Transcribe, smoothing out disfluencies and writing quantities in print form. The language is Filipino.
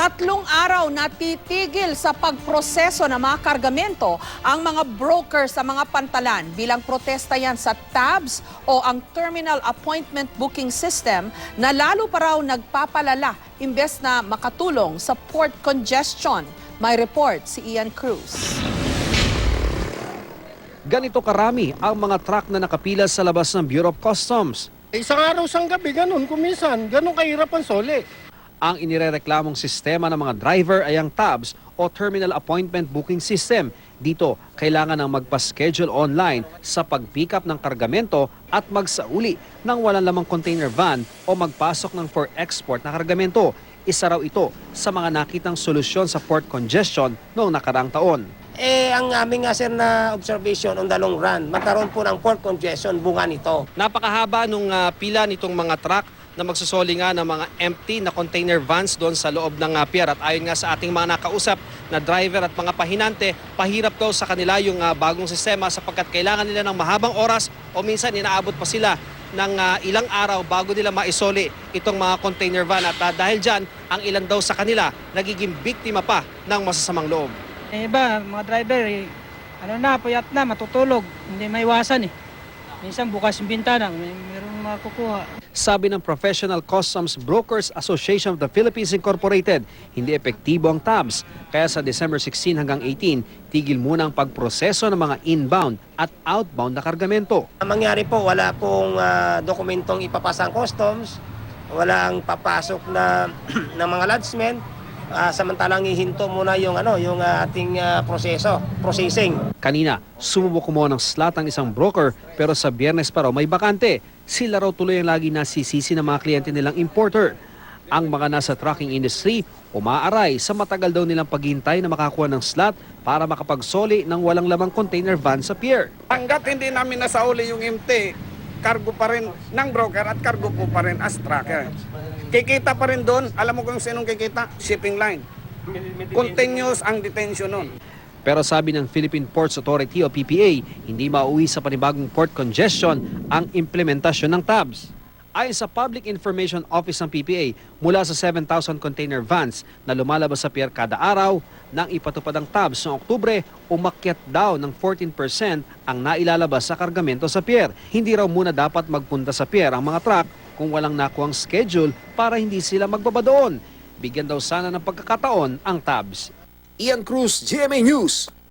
3 araw na titigil sa pagproseso ng mga kargamento ang mga broker sa mga pantalan bilang protesta yan sa TABS o ang Terminal Appointment Booking System na lalo pa raw nagpapalala imbes na makatulong sa port congestion. May report si Ian Cruz. Ganito karami ang mga truck na nakapila sa labas ng Bureau of Customs. Isang araw sang gabi, ganun kuminsan. Ganun kahirap ang soli. Ang inirereklamong sistema ng mga driver ay ang TABS o Terminal Appointment Booking System. Dito, kailangan ng magpa-schedule online sa pag-pick up ng kargamento at magsauli ng walang lamang container van o magpasok ng for export na kargamento. Isa raw ito sa mga nakitang solusyon sa port congestion noong nakaraang taon. Ang aming nga sir na observation on the long run, magkaroon po ng port congestion bunga nito. Napakahaba nung pila nitong mga truck na magsusoli nga ng mga empty na container vans doon sa loob ng pier. At ayon nga sa ating mga nakausap na driver at mga pahinante, pahirap daw sa kanila yung bagong sistema sapagkat kailangan nila ng mahabang oras o minsan inaabot pa sila ng ilang araw bago nila maisoli itong mga container van. At dahil dyan, ang ilan daw sa kanila nagiging biktima pa ng masasamang loob. Iba, mga driver, puyat na, matutulog. Hindi maiwasan eh. Minsan bukas yung bintana, mayroong makukuha. Sabi ng Professional Customs Brokers Association of the Philippines Incorporated, hindi epektibo ang TABS. Kaya sa December 16 hanggang 18, tigil muna ang pagproseso ng mga inbound at outbound na kargamento. Ang mangyari po, wala pong dokumentong ipapasa ang customs, wala ang papasok na ng mga lodgement. Samantalang ihinto muna yung ating processing. Kanina, sumubok mo ng slot ang isang broker pero sa Biyernes pa raw may bakante. Sila raw tuloy ang lagi nasisisi ng mga kliyente nilang importer. Ang mga nasa trucking industry umaaray sa matagal daw nilang paghintay na makakuha ng slot para makapagsoli ng walang lamang container van sa pier. Hanggat hindi namin nasauli yung empty, cargo pa rin ng broker at cargo po pa rin as trucker. Kikita pa rin doon, alam mo kung sinong kikita? Shipping line. Continuous ang detention nun. Pero sabi ng Philippine Ports Authority o PPA, hindi mauwi sa panibagong port congestion ang implementasyon ng TABS. Ayon sa Public Information Office ng PPA, mula sa 7,000 container vans na lumalabas sa pier kada araw, nang ipatupad ang TABS noong Oktubre, umakyat daw ng 14% ang nailalabas sa kargamento sa pier. Hindi raw muna dapat magpunta sa pier ang mga truck kung walang nakuhang schedule para hindi sila magbaba doon. Bigyan daw sana ng pagkakataon ang TABS. Ian Cruz, GMA News.